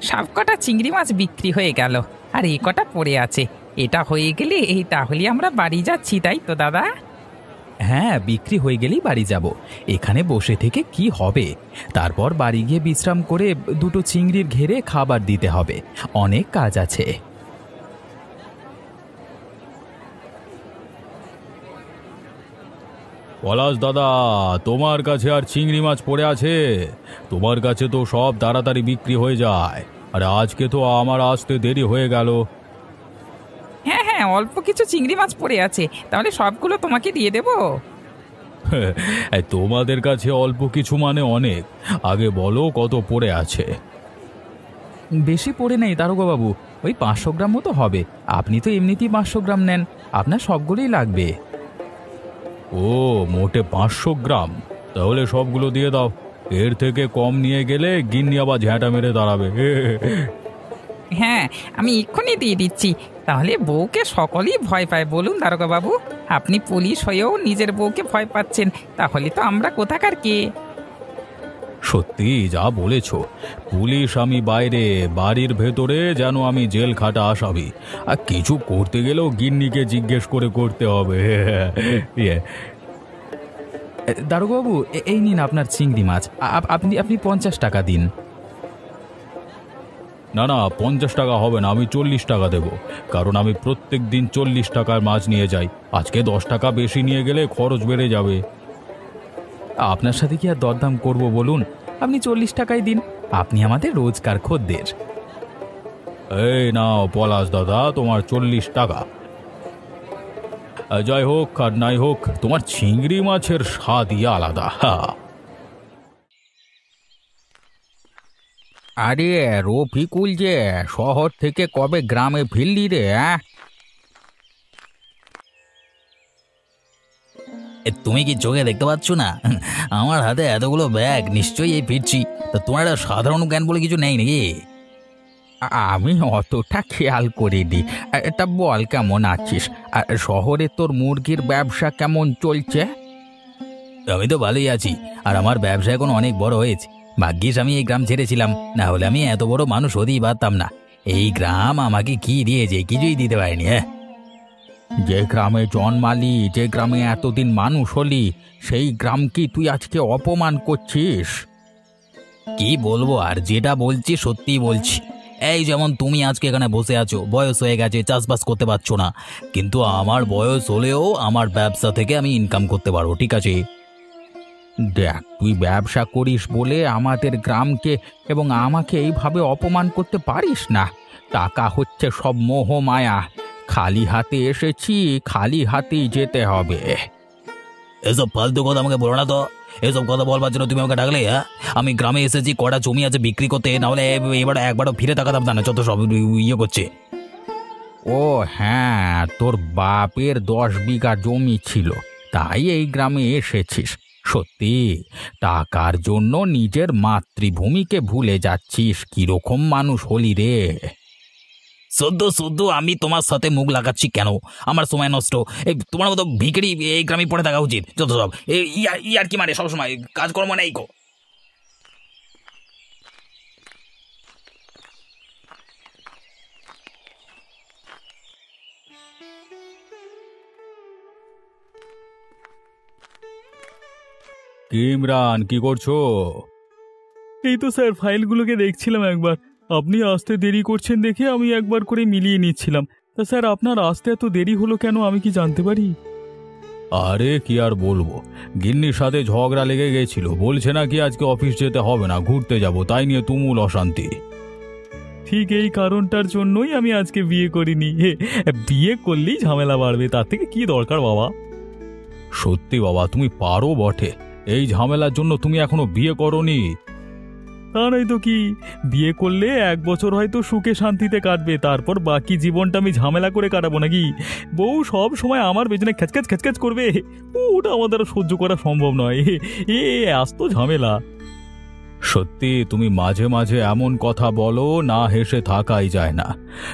সব কটা চিংড়ি মাছ বিক্রি হয়ে গেল, আর এই কটা পড়ে আছে। এটা হয়ে গেলে এই তাহলে আমরা বাড়ি যাচ্ছি, তাই তো দাদা? হ্যাঁ, বিক্রি হয়ে গেলেই বাড়ি যাব। এখানে বসে থেকে কি হবে? তারপর বাড়ি গিয়ে বিশ্রাম করে দুটো চিংড়ির ঘেরে খাবার দিতে হবে। অনেক কাজ আছে। পলাশ দাদা, তোমার কাছে আর চিংড়ি মাছ পড়ে আছে? তোমার কাছে তো সব তাড়াতাড়ি বিক্রি হয়ে যায়, আর আজকে তো আমার আসতে দেরি হয়ে গেল। হ্যাঁ হ্যাঁ, অল্প কিছু চিংড়ি মাছ পড়ে আছে, তাহলে সবগুলো তোমাকে দিয়ে দেবো। তোমাদের কাছে অল্প কিছু মানে অনেক। আগে বলো কত পড়ে আছে। বেশি পড়ে নেই দারোগাবাবু, ওই 500 গ্রাম মতো হবে। আপনি তো এমনিতেই 500 গ্রাম নেন, আপনার সবগুলোই লাগবে। ও, মোটে 500 গ্রাম? তাহলে সবগুলো দিয়ে দাও। এর থেকে কম নিয়ে গেলে গিন্নি আবার ঝ্যাঁটা মেরে দাঁড়াবে। হ্যাঁ, আমি এক্ষুনি দিয়ে দিচ্ছি। তাহলে বউকে সকলেই ভয় পায়, বলুন দারোগা বাবু? আপনি পুলিশ হয়েও নিজের বউকে ভয় পাচ্ছেন, তাহলে তো আমরা কোথাকার কে? সত্যি যা বলেছ। পুলিশ আমি বাইরে, বাড়ির ভেতরে যেন আমি জেল খাটা আসামি। আর কিছু করতে গেলেও গিন্নিকে জিজ্ঞেস করে করতে হবে। দারোগাবাবু, এই নিন আপনার চিংড়ি মাছ। আপনি আপনি 50 টাকা দিন। না না, 50 টাকা হবে না, আমি 40 টাকা দেব। কারণ আমি প্রত্যেক দিন 40 টাকার মাছ নিয়ে যাই। আজকে 10 টাকা বেশি নিয়ে গেলে খরচ বেড়ে যাবে। আপনার সাথে কি আর দরদাম করব বলুন? আপনি 40 টাকাই দিন, আপনি আমাদের রোজকার খদ্দের। এই নাও পলাশ দাদা, তোমার 40 টাকা। যাই হোক আর নাই হোক, তোমার চিংড়ি মাছের স্বাদই আলাদা। আরে রফিকুল, যে শহর থেকে কবে গ্রামে ফিরলি রে? তুমি কি চোখে দেখতে পাচ্ছ না? আমার হাতে এতগুলো ব্যাগ, নিশ্চয়ই এই ফিরছি। তা তোমার একটা সাধারণ জ্ঞান বলে কিছু নেই নাকি? আমি অতটা খেয়াল করিনি। তা বল, কেমন আছিস? আর শহরে তোর মুরগির ব্যবসা কেমন চলছে? আমি তো ভালোই আছি, আর আমার ব্যবসা এখন অনেক বড় হয়েছে। ভাগ্যিস আমি এই গ্রাম ছেড়েছিলাম, না হলে আমি এত বড় মানুষ হতেই পারতাম না। এই গ্রাম আমাকে কি দিয়েছে? কিছুই দিতে পারেনি। হ্যাঁ, যে গ্রামে জন্মালি, যে গ্রামে এতদিন মানুষ হলি, সেই গ্রাম কি তুই আজকে অপমান করছিস? কি বলবো আর, যেটা বলছি সত্যিই বলছি। এই যেমন তুমি আজকে এখানে বসে আছো, বয়স হয়ে গেছে, চাষবাস করতে পারছো না, কিন্তু আমার বয়স হলেও আমার ব্যবসা থেকে আমি ইনকাম করতে পারবো, ঠিক আছে? দেখ, তুই ব্যবসা করিস বলে আমাদের গ্রামকে এবং আমাকে এইভাবে অপমান করতে পারিস না। টাকা হচ্ছে সব মোহ মায়া। খালি হাতে এসেছি, খালি হাতেই যেতে হবে। এসব ফালতু কথা আমাকে বলো না তো। এসব কথা বলবার জন্য তুমি আমাকে ডাকলে? হ্যাঁ, আমি গ্রামে এসেছি কটা জমি আছে বিক্রি করতে, না হলে এবার একবারও ফিরে তাকাতাম না। যত সব ইয়ে করছে। ও হ্যাঁ, তোর বাপের 10 বিঘা জমি ছিল, তাই এই গ্রামে এসেছিস। সত্যি, টাকার জন্য নিজের মাতৃভূমিকে ভুলে যাচ্ছিস। কিরকম মানুষ হলি রে! শুদ্ধ শুদ্ধ আমি তোমার সাথে মুখ লাগাচ্ছি কেন? আমার সময় নষ্ট। এই তোমার মতো ভিখারি এই গ্রামে পড়ে থাকা উচিত। যত সব ইয়ার কি মানে, সবসময় কাজকর্ম নেই গো। কি ইমরান, কি করছো? এই তো স্যার, ফাইলগুলোকে দেখছিলাম একবার। আপনি আসতে দেরি করছেন দেখে আমি একবার করে মিলিয়ে নিচ্ছিলাম। তা স্যার, আপনার আসতে এত দেরি হলো কেন, আমি কি জানতে পারি? আরে কি আর বলবো, গিন্নির সাথে ঝগড়া লেগে গেছিল। বলছে নাকি আজকে অফিস যেতে হবে না, ঘুরতে যাব, তাই নিয়ে তুমুল অশান্তি। ঠিক এই কারণটার জন্যই আমি আজকে বিয়ে করিনি। বিয়ে করলেই ঝামেলা বাড়বে, তার থেকে কি দরকার বাবা? সত্যি বাবা, তুমি পারো বটে। এই ঝামেলার জন্য তুমি এখনো বিয়ে করনি? তা নয় তো কি, বিয়ে করলে 1 বছর হয়তো সুখে শান্তিতে কাটবে, তারপর বাকি জীবনটা আমি ঝামেলা করে কাটাবো নাকি? বউ সব সময় আমার পেছনে খ্যাচখ্যাচ খ্যাচখ্যাচ করবে, ওটা আমার দ্বারা সহ্য করা সম্ভব নয়। আস্ত ঝামেলা। সত্যি তুমি মাঝে মাঝে এমন কথা বলো, না হেসে থাকাই যায় না।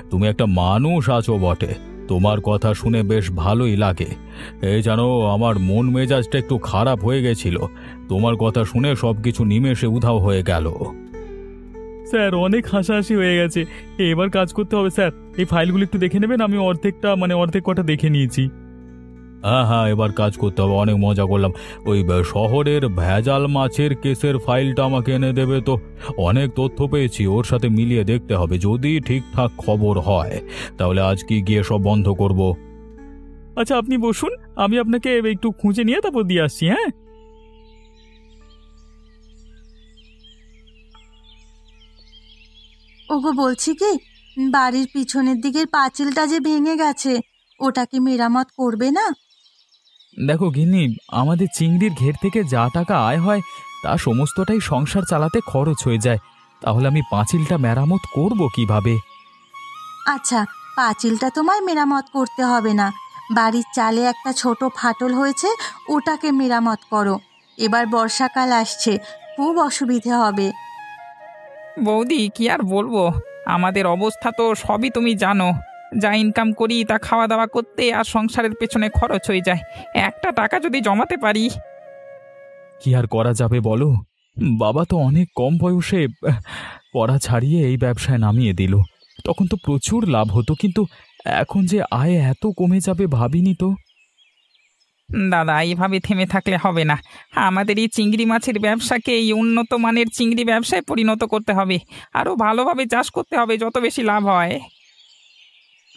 তুমি একটা মানুষ আছো বটে, তোমার কথা শুনে বেশ ভালোই লাগে। এই জানো, আমার মন মেজাজটা একটু খারাপ হয়ে গেছিল, তোমার কথা শুনে সবকিছু নিমেষে উধাও হয়ে গেল। স্যার অনেক হাসাহাসি হয়ে গেছে, এবার কাজ করতে হবে স্যার। এই ফাইলগুলো একটু দেখে নেবেন, আমি অর্ধেক কটা দেখে নিয়েছি। হ্যাঁ হ্যাঁ, এবার কাজ করতে হবে, অনেক মজা করলাম। ওই শহরের ভেজাল মাছের কেসের ফাইলটা আমাকে এনে দেবে তো? অনেক তথ্য পেয়েছি, ওর সাথে মিলিয়ে দেখতে হবে, যদি ঠিকঠাক খবর হয় তাহলে আজকে গিয়ে সব বন্ধ করব। আচ্ছা আপনি বসুন, আমি আপনাকে একটু খুঁজে নিয়ে তারপর দিয়ে আসছি। হ্যাঁ, ওগো বলছি কি, বাড়ির পিছনের দিকের পাঁচিলটা যে ভেঙে গেছে, ওটা কি মেরামত করবে না? দেখো গিন্নি, আমাদের চিংড়ির ঘের থেকে যা টাকা আয় হয় তা সমস্তটাই সংসার চালাতে খরচ হয়ে যায়, তাহলে আমি পাঁচিলটা মেরামত করব কিভাবে? আচ্ছা, পাঁচিলটা তোমায় মেরামত করতে হবে না, বাড়ির চালে একটা ছোট ফাটল হয়েছে, ওটাকে মেরামত করো। এবার বর্ষাকাল আসছে, খুব অসুবিধে হবে। বৌদি কি আর বলবো, আমাদের অবস্থা তো সবই তুমি জানো। যা ইনকাম করি তা খাওয়া দাওয়া করতে আর সংসারের পেছনে খরচ হয়ে যায়। একটা টাকা যদি জমাতে পারি। কি আর করা যাবে বলো, বাবা তো অনেক কম বয়সে পড়া ছাড়িয়ে এই ব্যবসায় নামিয়ে দিল। তখন তো প্রচুর লাভ হতো, কিন্তু এখন যে আয় এত কমে যাবে ভাবিনি তো। দাদা, এইভাবে থেমে থাকলে হবে না। আমাদের এই চিংড়ি মাছের ব্যবসাকে এই উন্নত মানের চিংড়ি ব্যবসায় পরিণত করতে হবে। আরও ভালোভাবে চাষ করতে হবে, যত বেশি লাভ হয়।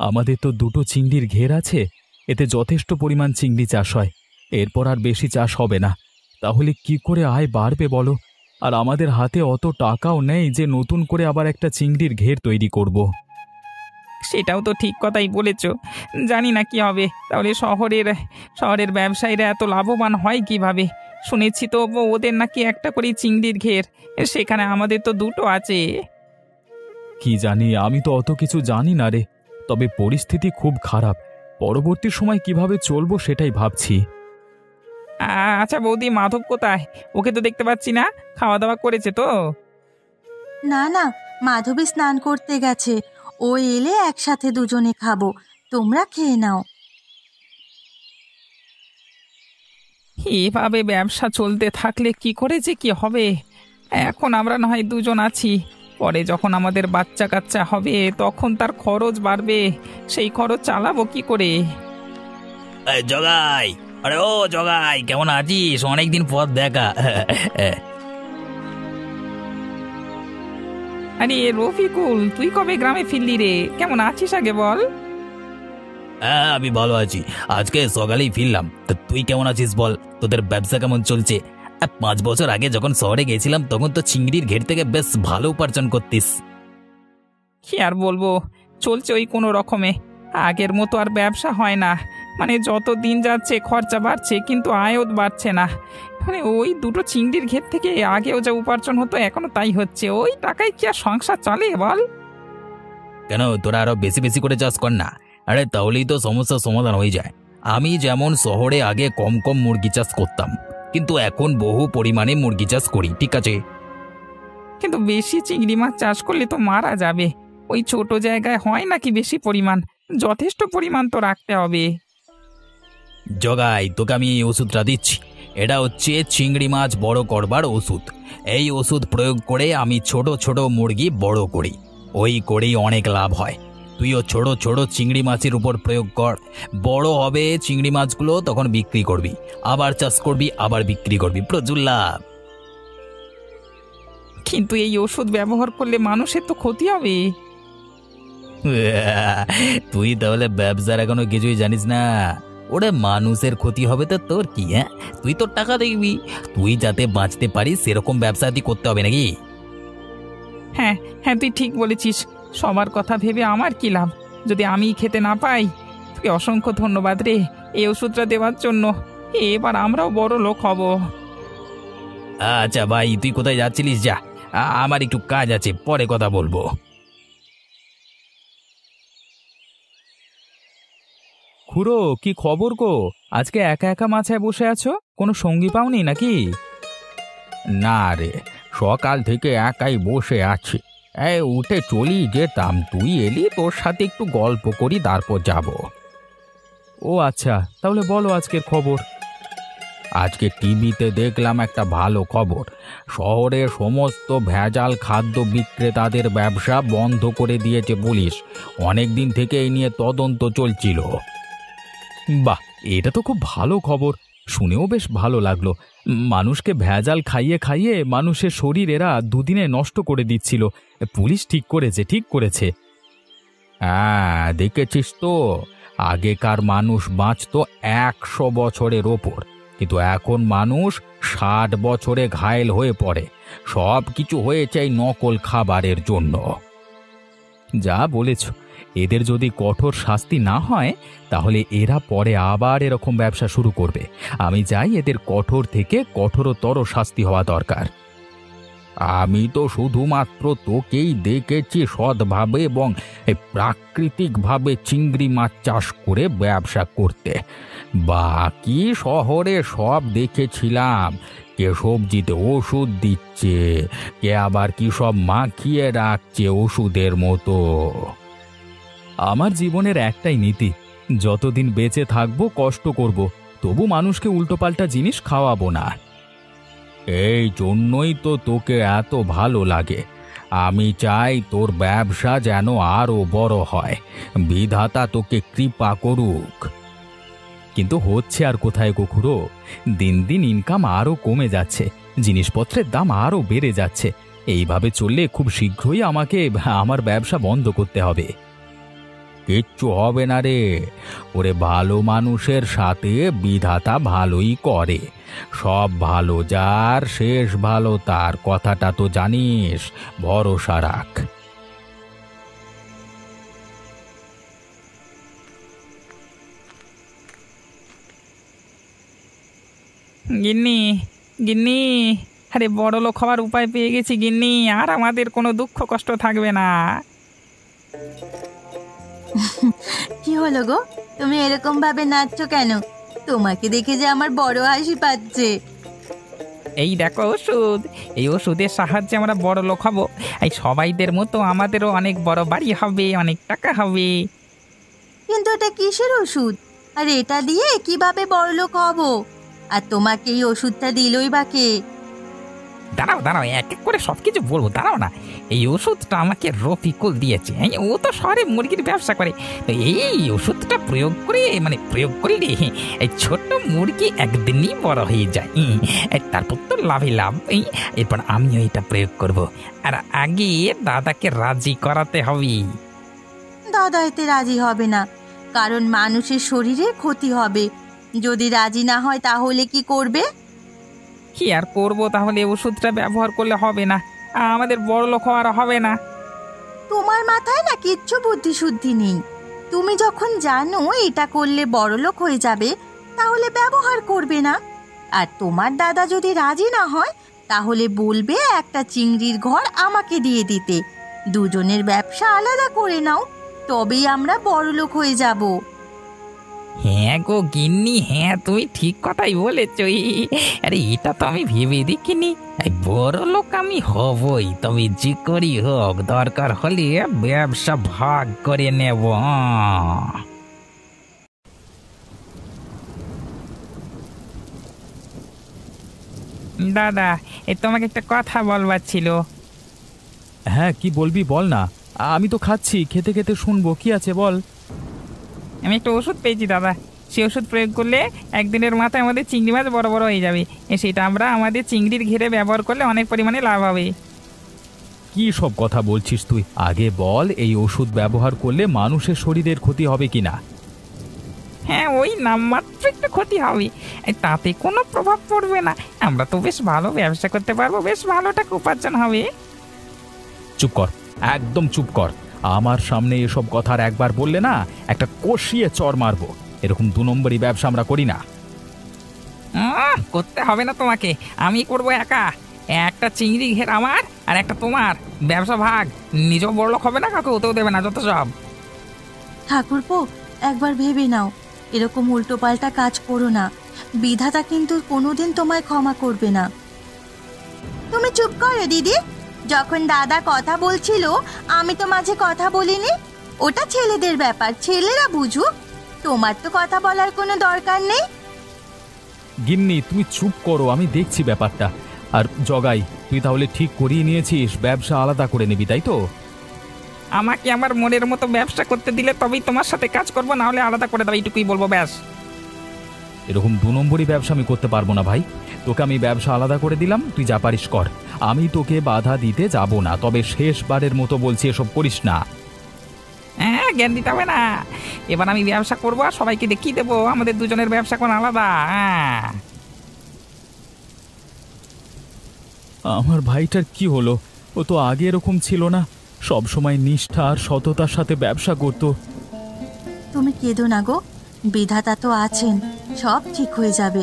আমাদের তো দুটো চিংড়ির ঘের আছে, এতে যথেষ্ট পরিমাণ চিংড়ি চাষ হয়, এরপর আর বেশি চাষ হবে না। তাহলে কি করে আয় বাড়বে বলো? আর আমাদের হাতে অত টাকাও নেই যে নতুন করে আবার একটা চিংড়ির ঘের তৈরি করব। সেটাও তো ঠিক কথাই বলেছ। জানি না কি হবে। তাহলে শহরের ব্যবসায়ীরা এত লাভবান হয় কিভাবে? শুনেছি তো ওদের নাকি একটা করে চিংড়ির ঘের, সেখানে আমাদের তো দুটো আছে। কি জানি, আমি তো অত কিছু জানি না রে। তবে পরিস্থিতি খুব খারাপ, পরবর্তী সময় কিভাবে চলবো সেটাই ভাবছি। আচ্ছা বৌদি, মাধব কোথায়? ওকে তো দেখতে পাচ্ছি না। খাওয়া দাওয়া করেছে তো? না না, মাধবী স্নান করতে গেছে, ও এলে একসাথে দুজনে খাবো, তোমরা খেয়ে নাও। এভাবে ব্যবসা চলতে থাকলে কি করে যে কি হবে? এখন আমরা না হয় দুজন আছি, পরে যখন আমাদের বাচ্চা কাচ্চা হবে তখন তার খরচ বাড়বে, সেই খরচ চালাবো কি করে? এই জগাই, আরে ও জগাই, কেমন আছিস? অনেকদিন পর দেখা। আরে রফিকুল, তুই কবে গ্রামে ফিরলি রে? কেমন আছিস আগে বল। হ্যাঁ, আমি ভালো আছি, আজকে সকালেই ফিরলাম। তা তুই কেমন আছিস বল, তোদের ব্যবসা কেমন চলছে? 5 বছর আগে যখন শহরে গেছিলাম তখন তো চিংড়ির ঘের থেকে বেশ ভালো উপার্জন করতিস। কি আর বলবো, চলছে ওই কোনো রকমে। আগের মতো আর ব্যবসা হয় না, মানে যত দিন যাচ্ছে খরচা বাড়ছে কিন্তু আয়ও বাড়ছে না। মানে ওই দুটো চিংড়ির ঘের থেকে আগেও যা উপার্জন হতো এখনো তাই হচ্ছে। ওই টাকায় কি আর সংসার চলে বল? কেন, তোরা আরো বেশি বেশি করে চাষ কর না। আরে তাহলেই তো সমস্যার সমাধান হয়ে যায়। আমি যেমন শহরে আগে কম কম মুরগি চাষ করতাম, কিন্তু এখন বহু পরিমাণে মুরগি চাষ করি, ঠিক আছে? কিন্তু বেশি চিংড়ি মাছ চাষ করলে তো মারা যাবে। ওই ছোট জায়গায় হয় নাকি বেশি পরিমাণ? যথেষ্ট পরিমাণ তো রাখতে হবে। জগাই, তোকে আমি এই ওষুধটা দিচ্ছি। এটা হচ্ছে চিংড়ি মাছ বড় করবার ওষুধ। এই ওষুধ প্রয়োগ করে আমি ছোট ছোট মুরগি বড় করি, ওই করেই অনেক লাভ হয়। তুইও ছোট ছোট চিংড়ি মাছের উপর প্রয়োগ কর, বড় হবে চিংড়ি মাছগুলো, তখন বিক্রি করবি, আবার চাষ করবি, আবার বিক্রি করবি, প্রচুর লাভ। কিন্তু এই ওষুধ ব্যবহার করলে মানুষের তো ক্ষতি হবে। তুই তাহলে ব্যবসার এখনো কিছুই জানিস না। ওরে মানুষের ক্ষতি হবে তো তোর কি? হ্যাঁ, তুই তোর টাকা দেখবি, তুই যাতে বাঁচতে পারিস সেরকম ব্যবসা তুই করতে হবে নাকি? হ্যাঁ হ্যাঁ, তুই ঠিক বলেছিস। সবার কথা ভেবে আমার কি লাভ যদি আমি খেতে না পাই? তোকে অসংখ্য ধন্যবাদ রে এই ওষুধটা দেওয়ার জন্য। এবার আমরাও বড় লোক হব। আচ্ছা ভাই, তুই কোথায় যাচ্ছিলিস? যা, আমার একটু কাজ আছে, পরে কথা বলবো। খুড়ো, কি খবর গো? আজকে একা একা মাছায় বসে আছো, কোনো সঙ্গী পাওনি নাকি? না রে, সকাল থেকে একাই বসে আছি। এই উঠে চলি যেতাম, তুই এলি, তোর সাথে একটু গল্প করি তারপর যাব। ও আচ্ছা, তাহলে বলো আজকের খবর। আজকে টিভিতে দেখলাম একটা ভালো খবর। শহরে সমস্ত ভেজাল খাদ্য বিক্রেতাদের ব্যবসা বন্ধ করে দিয়েছে পুলিশ। অনেক দিন থেকে এই নিয়ে তদন্ত চলছিল। বাহ, এটা তো খুব ভালো খবর, শুনেও বেশ ভালো লাগলো। মানুষকে ভেজাল খাইয়ে খাইয়ে মানুষের শরীর এরা দুদিনে নষ্ট করে দিচ্ছিল। পুলিশ ঠিক করেছে, ঠিক করেছে। হ্যাঁ, দেখেছিস তো, আগেকার মানুষ বাঁচতো 100 বছরের ওপর, কিন্তু এখন মানুষ 60 বছরে ঘায়েল হয়ে পড়ে। সব কিছু হয়েছে এই নকল খাবারের জন্য। যা বলেছ, এদের যদি কঠোর শাস্তি না হয় তাহলে এরা পরে আবার এরকম ব্যবসা শুরু করবে। আমি চাই এদের কঠোর থেকে কঠোরতর শাস্তি হওয়া দরকার। আমি তো শুধুমাত্র তোকেই দেখেছি সৎভাবে এবং প্রাকৃতিকভাবে চিংড়ি মাছ চাষ করে ব্যবসা করতে। বাকি শহরে সব দেখেছিলাম, কে সবজিতে ওষুধ দিচ্ছে, কে আবার কি সব মাখিয়ে রাখছে ওষুধের মতো। আমার জীবনের একটাই নীতি, যতদিন বেঁচে থাকবো কষ্ট করব, তবু মানুষকে উল্টোপাল্টা জিনিস খাওয়াবো না। এই জন্যই তো তোকে এত ভালো লাগে। আমি চাই তোর ব্যবসা যেন আরো বড় হয়। বিধাতা তোকে কৃপা করুক। কিন্তু হচ্ছে আর কোথায় গো খুড়ো, দিন দিন ইনকাম আরও কমে যাচ্ছে, জিনিসপত্রের দাম আরও বেড়ে যাচ্ছে। এইভাবে চললে খুব শীঘ্রই আমাকে আমার ব্যবসা বন্ধ করতে হবে। কিচ্ছু হবে না রে, ওরে ভালো মানুষের সাথে বিধাতা ভালোই করে। সব ভালো যার শেষ ভালো তার, কথাটা তো জানিস। ভরসা রাখ। গিন্নি, গিন্নি, আরে বড় লোক হওয়ার উপায় পেয়ে গেছি গিন্নি, আর আমাদের কোনো দুঃখ কষ্ট থাকবে না। কি হলো গো, তুমি এরকম ভাবে নাচছো কেন? তোমাকে দেখে যে আমার বড় হাসি পাচ্ছে। এই দেখো ওষুধ, এই ওষুধের সাহায্যে আমরা বড় লোক হব। এই সবাইদের মতো আমাদেরও অনেক বড় বাড়ি হবে, অনেক টাকা হবে। কিন্তু এটা কিসের ওষুধ? আর এটা দিয়ে কিভাবে বড়লোক হব? আর তোমাকে এই ওষুধটা দিলই বা কে? দাঁড়াও দাঁড়াও, এক এক করে সব কিছু বলবো, দাঁড়াও না। এই ওষুধটা আমাকে রফিকুল দিয়েছে। ও তো শহরে মুরগির ব্যবসা করে। তো এই ওষুধটা প্রয়োগ করলে এই ছোট্ট মুরগি একদিনই বড় হয়ে যায়। তারপর তো লাভে লাভ। এরপর আমিও এটা প্রয়োগ করব। আর আগে দাদাকে রাজি করাতে হবে। দাদা এতে রাজি হবে না, কারণ মানুষের শরীরে ক্ষতি হবে। যদি রাজি না হয় তাহলে কি করবে? কি আর করবো, তাহলে ওষুধটা ব্যবহার করলে হবে না, আমাদের বড় লোক হওয়ার হবে না। তোমার মাথায় না কিচ্ছু বুদ্ধি শুদ্ধি নেই। তুমি যখন জানো এটা করলে বড়লোক হয়ে যাবে, তাহলে ব্যবহার করবে না। আর তোমার দাদা যদি রাজি না হয় তাহলে বলবে একটা চিংড়ির ঘর আমাকে দিয়ে দিতে। দুজনের ব্যবসা আলাদা করে নাও, তবেই আমরা বড়লোক হয়ে যাব। হ্যাঁ গো গিন্নি, হ্যাঁ তুমি ঠিক কথাই বলেছ। আরে এটা তো আমি ভেবে দেখিনি। বড় লোক আমি হবই, তবে যে করি হোক দরকার হলে ব্যবসা ভাগ করে নেব। দাদা, তোমাকে একটা কথা বলবার ছিল। হ্যাঁ, কি বলবি বল না, আমি তো খাচ্ছি, খেতে খেতে শুনবো, কি আছে বল। আমি একটা ওষুধ পেয়েছি দাদা, সেই ওষুধ প্রয়োগ করলে একদিনের মাথায় আমাদের চিংড়ি মাছ বড় বড় হয়ে যাবে। সেটা আমরা আমাদের চিংড়ির ঘেরে ব্যবহার করলে অনেক পরিমাণে লাভ হবে। কি সব কথা বলছিস তুই? আগে বল, এই ওষুধ ব্যবহার করলে মানুষের শরীরের ক্ষতি হবে কিনা? হ্যাঁ, ওই নামমাত্র একটু ক্ষতি হবে, তাতে কোনো প্রভাব পড়বে না। আমরা তো বেশ ভালো ব্যবসা করতে পারবো, বেশ ভালো টাকা উপার্জন হবে। চুপ কর, একদম চুপ কর। আমার সামনে এসব কথা আর একবার বললে না, একটা কষিয়ে চর মারবো। এরকম 2 নম্বরই ব্যবসা আমরা করি না। করতে হবে না তোমাকে, আমি করবো একা। একটা চিংড়ি ঘের আমার আর একটা তোমার, ব্যবসা ভাগ। নিজেও বড়লোক হবে না, কাউকে হতেও দেবে না, যত সব। ঠাকুরপো, একবার ভেবে নাও, এরকম উল্টোপাল্টা কাজ করো না। বিধাতা কিন্তু কোনোদিন তোমায় ক্ষমা করবে না। তুমি চুপ করো দিদি। যখন দাদা কথা বলছিল আমি তো মাঝে কথা বলিনি। ওটা ছেলেদের ব্যাপার, ছেলেরা বুঝুক। তোমার তো কথা বলার কোনো দরকার নেই। গিন্নি তুমি চুপ করো, আমি দেখছি ব্যাপারটা। আর জগাই, তুই তাহলে ঠিক করিয়ে নিয়েছিস ব্যবসা আলাদা করে নিবি, তাই তো? আমাকে আমার মনের মতো ব্যবসা করতে দিলে তবেই তোমার সাথে কাজ করবো, না হলে আলাদা করে দাও, এইটুকুই বলবো, ব্যাস। এরকম 2 নম্বরই ব্যবসা আমি করতে পারবো না ভাই। তোকে আমি ব্যবসা আলাদা করে দিলাম, তুই যা পারিস কর। আমি তোকে বাধা দিতে যাব না, তবে শেষবারের মতো বলছি এসব করিস না। হ্যাঁ, জ্ঞান দিতে হবে না। এবার আমি ব্যবসা করবো আর সবাইকে দেখিয়ে দেবো আমাদের দুজনের ব্যবসা কোন আলাদা। হ্যাঁ, আমার ভাইটার কি হলো? ও তো আগে এরকম ছিল না, সব সময় নিষ্ঠা আর সততার সাথে ব্যবসা করত। তুমি কেঁদো না গো, বিধাতা তো আছেন, সব ঠিক হয়ে যাবে।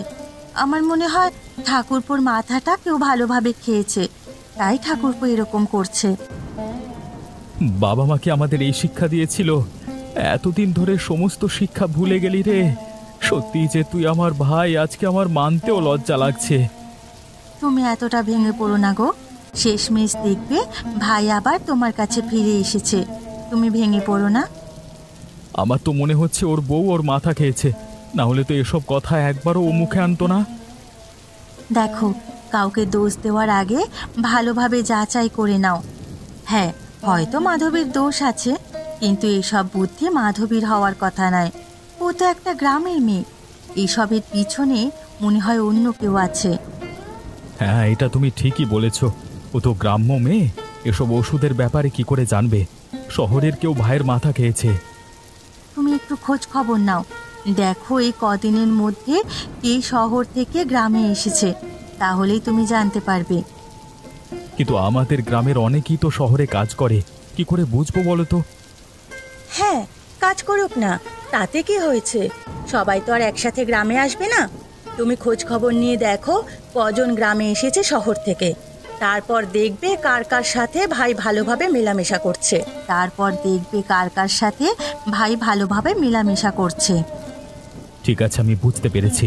আমার মনে হয় ঠাকুরপুর মাথাটা কেউ ভালোভাবে খেয়েছে, তাই ঠাকুরপো এরকম করছে। বাবা মাকে আমাদের এই শিক্ষা দিয়েছিল, এতদিন ধরে সমস্ত শিক্ষা ভুলে গেলি রে। সত্যি যে তুই আমার ভাই, আজকে আমার মানতেও লজ্জা লাগছে। তুমি এতটা ভেঙে পড়ো না গো, শেষমেশ দেখবে ভাই আবার তোমার কাছে ফিরে এসেছে, তুমি ভেঙে পড়ো না। আমার তো মনে হচ্ছে ওর বউ ওর মাথা খেয়েছে, না হলে তো এসব কথা একবারও ও মুখে আনতো না। দেখো, কাউকে দোষ দেওয়ার আগে ভালোভাবে যাচাই করে নাও। হ্যাঁ, হয়তো মাধবীর দোষ আছে, কিন্তু এসব বুদ্ধি মাধবীর হওয়ার কথা নয়। ও তো একটা গ্রামের মেয়ে, এসবের পিছনে মনে হয় অন্য কেউ আছে। হ্যাঁ, এটা তুমি ঠিকই বলেছ। ও তো গ্রাম্য মেয়ে, এসব ওষুধের ব্যাপারে কি করে জানবে? শহরের কেউ ভাইয়ের মাথা খেয়েছে। তুমি একটু খোঁজ খবর নাও, দেখো এই কদিনের মধ্যে কে শহর থেকে গ্রামে এসেছে, তাহলেই তুমি জানতে পারবে। কিন্তু আমাদের গ্রামের অনেকেই তো শহরে কাজ করে, কি করে বুঝবো বলো তো? হ্যাঁ, কাজ করুক না, তাতে কি হয়েছে? সবাই তো আর একসাথে গ্রামে আসবে না। তুমি খোঁজ খবর নিয়ে দেখো কজন গ্রামে এসেছে শহর থেকে, তারপর দেখবে কার কার সাথে ভাই ভালোভাবে মেলামেশা করছে। ঠিক আছে, আমি বুঝতে পেরেছি।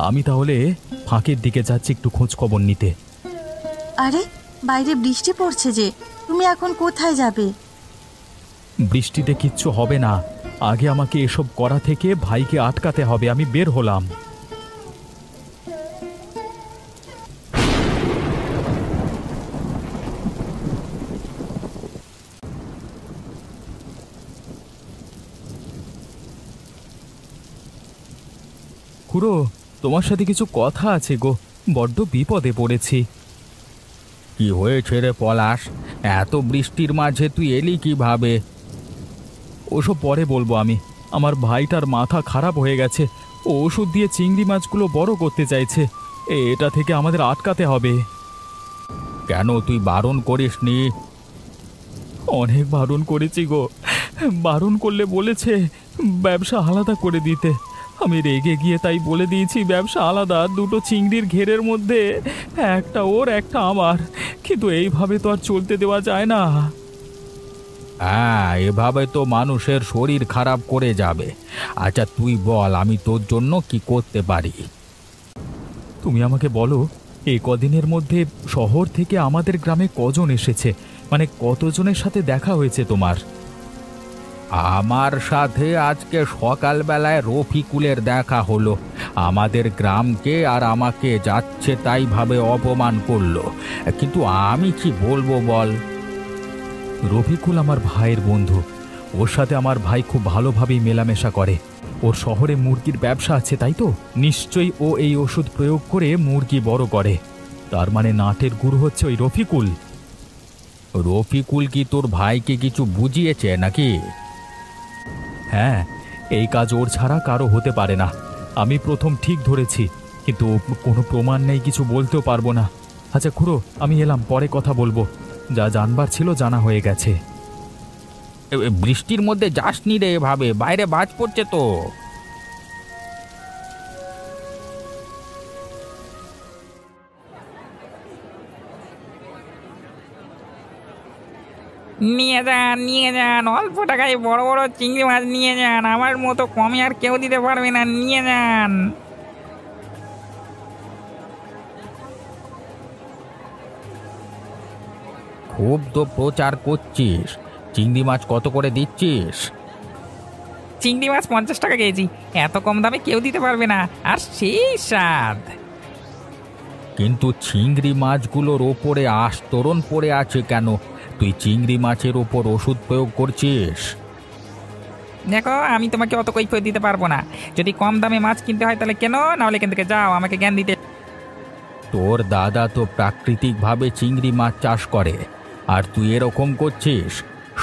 আমি তাহলে ফাঁকের দিকে যাচ্ছি একটু খোঁজ খবর নিতে। আরে, বাইরে বৃষ্টি পড়ছে যে, তুমি এখন কোথায় যাবে? বৃষ্টিতে কিচ্ছু হবে না, আগে আমাকে এসব করা থেকে ভাইকে আটকাতে হবে। আমি বের হলাম। খুড়ো, তোমার সাথে কিছু কথা আছে গো, বড্ড বিপদে পড়েছি। কি হয়েছে রে পলাশ? এত বৃষ্টির মাঝে তুই এলি কিভাবে? ওসব পরে বলবো আমি। আমার ভাইটার মাথা খারাপ হয়ে গেছে, ও ওষুধ দিয়ে চিংড়ি মাছগুলো বড় করতে চাইছে। এটা থেকে আমাদের আটকাতে হবে। কেন, তুই বারণ করিসনি? অনেক বারণ করেছি গো, বারণ করলে বলেছে ব্যবসা আলাদা করে দিতে। আমি রেগে গিয়ে তাই বলে দিয়েছি ব্যবসা আলাদা, 2টো চিংড়ির ঘেরের মধ্যে একটা ওর একটা আমার। কিন্তু এইভাবে তো আর চলতে দেওয়া যায় না। হ্যাঁ, এভাবে তো মানুষের শরীর খারাপ করে যাবে। আচ্ছা তুই বল, আমি তোর জন্য কি করতে পারি? তুমি আমাকে বলো, এই কদিনের মধ্যে শহর থেকে আমাদের গ্রামে কজন এসেছে, মানে কতজনের সাথে দেখা হয়েছে তোমার? আমার সাথে আজকে সকালবেলায় রফিকুলের দেখা হলো। আমাদের গ্রামকে আর আমাকে যাচ্ছে তাই ভাবে অপমান করলো, কিন্তু আমি কি বলবো বল? রফিকুল আমার ভাইয়ের বন্ধু, ওর সাথে আমার ভাই খুব ভালোভাবেই মেলামেশা করে। ওর শহরে মুরগির ব্যবসা আছে, তাই তো নিশ্চয়ই ও এই ওষুধ প্রয়োগ করে মুরগি বড় করে। তার মানে নাটের গুরু হচ্ছে ওই রফিকুল। রফিকুল কি তোর ভাইকে কিছু বুঝিয়েছে নাকি? হ্যাঁ, এই কাজ ওর ছাড়া কারো হতে পারে না। আমি প্রথম ঠিক ধরেছি, কিন্তু কোনো প্রমাণ নেই, কিছু বলতেও পারবো না। আচ্ছা খুড়ো, আমি এলাম, পরে কথা বলবো। যা জানবার ছিল জানা হয়ে গেছে। বৃষ্টির মধ্যে যাসনি রে এভাবে, বাইরে বাজ পড়ছে তো। নিয়ে যান, অল্প টাকায় বড় বড় চিংড়ি মাছ নিয়ে যান। আমার মতো কমে আর কেউ দিতে পারবে না, নিয়ে যান। খুব তো প্রচার করছিস, চিংড়ি মাছ কত করে দিচ্ছিস? চিংড়ি মাছ 50 টাকা কেজি, এত কম দামে কেউ দিতে পারবে না, আর সেই স্বাদ। কিন্তু চিংড়ি মাছগুলোর ওপরে আস্তরণ পড়ে আছে কেন? তুই চিংড়ি মাছের ওপর ওষুধ প্রয়োগ করছিস? দেখো, আমি তোমাকে অত কৈফিয়ত দিতে পারবো না। যদি কম দামে মাছ কিনতে হয় তাহলে কেন, না হলে এখান থেকে যাও, আমাকে জ্ঞান দিতে। তোর দাদা তো প্রাকৃতিকভাবে চিংড়ি মাছ চাষ করে, আর তুই এরকম করছিস?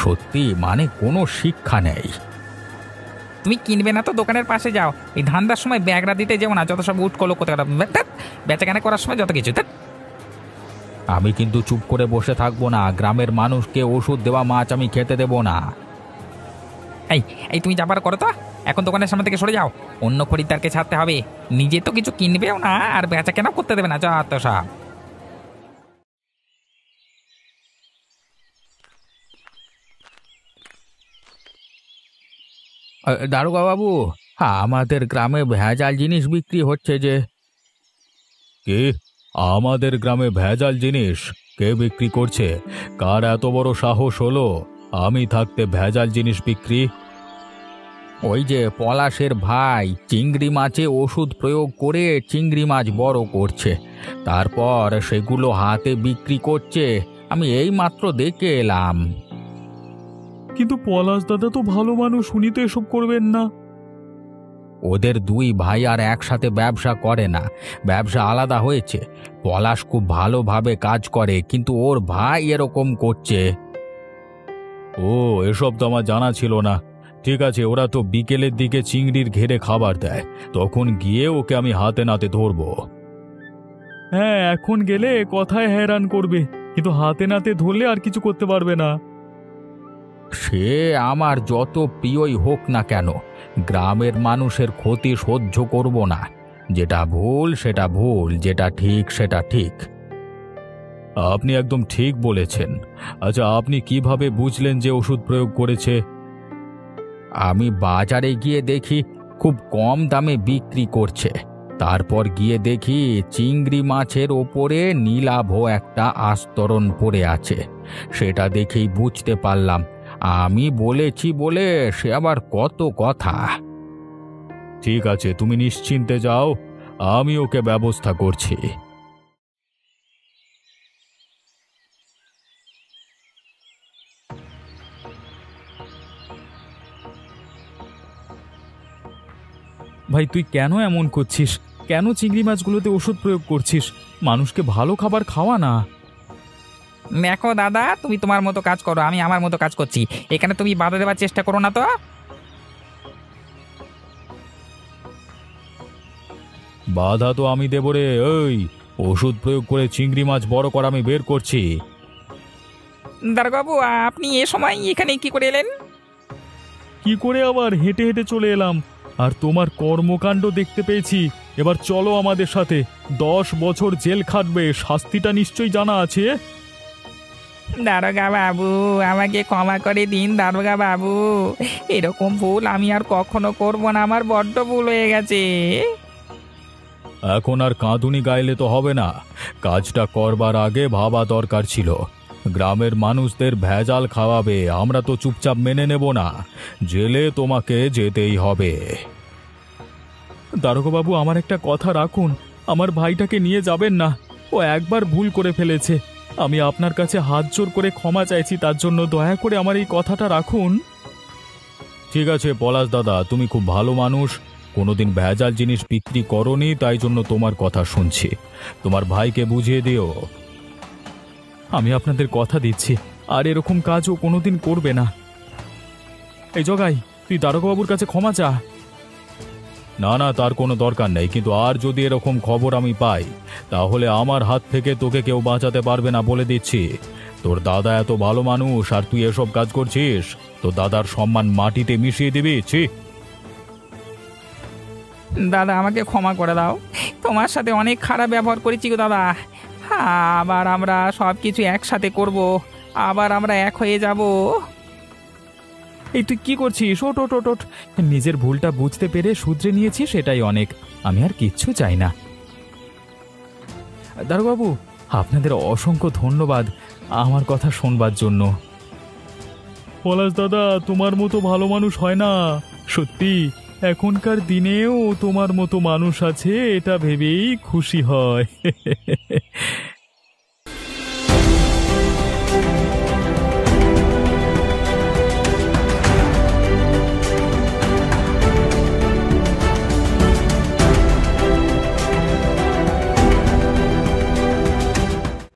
সত্যি মানে কোনো শিক্ষা নেই। তুমি কিনবে না তো দোকানের পাশে যাও। এই ধান্দার সময় ব্যাগরা দিতে যেও না, যত সব উঠকলো কোথাও বেচাকেনা করার সময় যত কিছু। আমি কিন্তু চুপ করে বসে থাকবো না। গ্রামের মানুষকে ওষুধ দেওয়া মাছ আমি খেতে দেবো না। এই এই তুমি যাবার করো তো, এখন দোকানের সামনে থেকে সরে যাও। অন্য খরিদ্দারকে ছাড়তে হবে, নিজে তো কিছু কিনবেও না আর বেচাকেনাও করতে দেবে না, যা তো সব। দারোগা বাবু, আমাদের গ্রামে ভেজাল জিনিস বিক্রি হচ্ছে যে। কে? আমাদের গ্রামে ভেজাল জিনিস কে বিক্রি করছে? কার এত বড় সাহস হলো আমি থাকতে ভেজাল জিনিস বিক্রি? ওই যে পলাশের ভাই চিংড়ি মাছে ওষুধ প্রয়োগ করে চিংড়ি মাছ বড় করছে, তারপর সেগুলো হাতে বিক্রি করছে। আমি এই মাত্র দেখে এলাম। কিন্তু পলাশ দাদা তো ভালো মানুষ, উনি তো এসব করবেন না। ওদের দুই ভাই আর একসাথে ব্যবসা করে না, ব্যবসা আলাদা হয়েছে। পলাশ খুব ভালোভাবে কাজ করে, কিন্তু ওর ভাই এরকম করছে। ও, এসব তো আমার জানা ছিল না। ঠিক আছে, ওরা তো বিকেলের দিকে চিংড়ির ঘেরে খাবার দেয়, তখন গিয়ে ওকে আমি হাতে নাতে ধরবো। হ্যাঁ, এখন গেলে কথায় हैरान করবে, কিন্তু হাতে নাতে ধরলে আর কিছু করতে পারবে না। সে আমার যত প্রিয়ই হোক না কেন, গ্রামের মানুষের ক্ষতি সহ্য করব না। যেটা ভুল সেটা ভুল, যেটা ঠিক সেটা ঠিক। আপনি একদম ঠিক বলেছেন। আচ্ছা, আপনি কিভাবে বুঝলেন যে ওষুধ প্রয়োগ করেছে? আমি বাজারে গিয়ে দেখি খুব কম দামে বিক্রি করছে, তারপর গিয়ে দেখি চিংড়ি মাছের ওপরে নীলাভ একটা আস্তরণ পড়ে আছে। সেটা দেখেই বুঝতে পারলাম। আমি বলেছি বলে সে আবার কত কথা। ঠিক আছে, তুমি নিশ্চিন্তে যাও, আমি ওকে ব্যবস্থা করছি। ভাই, তুই কেন এমন করছিস? কেন চিংড়ি মাছগুলোতে ওষুধ প্রয়োগ করছিস? মানুষকে ভালো খাবার খাওয়া না। দেখো দাদা, তুমি তোমার মতো কাজ করো, আমি আমার মতো কাজ করছি। এখানে তুমি বাধা দেওয়ার চেষ্টা করো না তো। বাধা তো আমি দেব রে। ওই ওষুধ প্রয়োগ করে চিংড়ি মাছ বড় করা আমি বের করছি। দারোগাবু, আপনি এ সময় এখানে কি করে এলেন? কি করে আবার? হেঁটে হেঁটে চলে এলাম, আর তোমার কর্মকাণ্ড দেখতে পেয়েছি। এবার চলো আমাদের সাথে। 10 বছর জেল খাটবে, শাস্তিটা নিশ্চয়ই জানা আছে। দারোগা বাবু, আমাকে ক্ষমা করে দিন দারোগা বাবু। এরকম ভুল আমি আর কখনো করব না, আমার বড্ড ভুল হয়ে গেছে। এখন আর কাঁদুনি গাইলে তো হবে না। কাজটা করবার আগে ভাবা দরকার ছিল। গ্রামের মানুষদের ভেজাল খাওয়াবে, আমরা তো চুপচাপ মেনে নেব না। জেলে তোমাকে যেতেই হবে। দারোগাবাবু, আমার একটা কথা রাখুন। আমার ভাইটাকে নিয়ে যাবেন না। ও একবার ভুল করে ফেলেছে। আমি আপনার কাছে হাত জোর করে ক্ষমা চাইছি, তার জন্য দয়া করে আমার এই কথাটা রাখুন। ঠিক আছে পলাশ দাদা, তুমি খুব ভালো মানুষ, কোনোদিন ভেজাল জিনিস বিক্রি করনি, তাই জন্য তোমার কথা শুনছি। তোমার ভাইকে বুঝিয়ে দিও। আমি আপনাদের কথা দিচ্ছি, আর এরকম কাজও কোনোদিন করবে না। এই জগাই, তুই দারোগাবাবুর কাছে ক্ষমা চা। না না, তার কোনো দরকার নেই, কিন্তু আর যদি এরকম খবর আমি পাই, তাহলে আমার হাত থেকে তোকে কেউ বাঁচাতে পারবে না, বলে দিচ্ছি। তোর দাদা এত ভালো মানুষ, আর তুই এসব কাজ করছিস? তোর দাদার সম্মান মাটিতে মিশিয়ে দিবি? ছি! দাদা, আমাকে ক্ষমা করে দাও। তোমার সাথে অনেক খারাপ ব্যবহার করেছি গো দাদা। আবার আমরা সব কিছু একসাথে করব, আবার আমরা এক হয়ে যাব। এই তুই কি করছিস? ওট ওট ওট ওট। নিজের ভুলটা বুঝতে পেরে শুধরে নিয়েছি, সেটাই অনেক। আমি আর কিচ্ছু চাই না। দারোগাবু, আপনাদের অসংখ্য ধন্যবাদ আমার কথা শোনবার জন্য। পলাশ দাদা, তোমার মতো ভালো মানুষ হয় না। সত্যি এখনকার দিনেও তোমার মতো মানুষ আছে এটা ভেবেই খুশি হয়।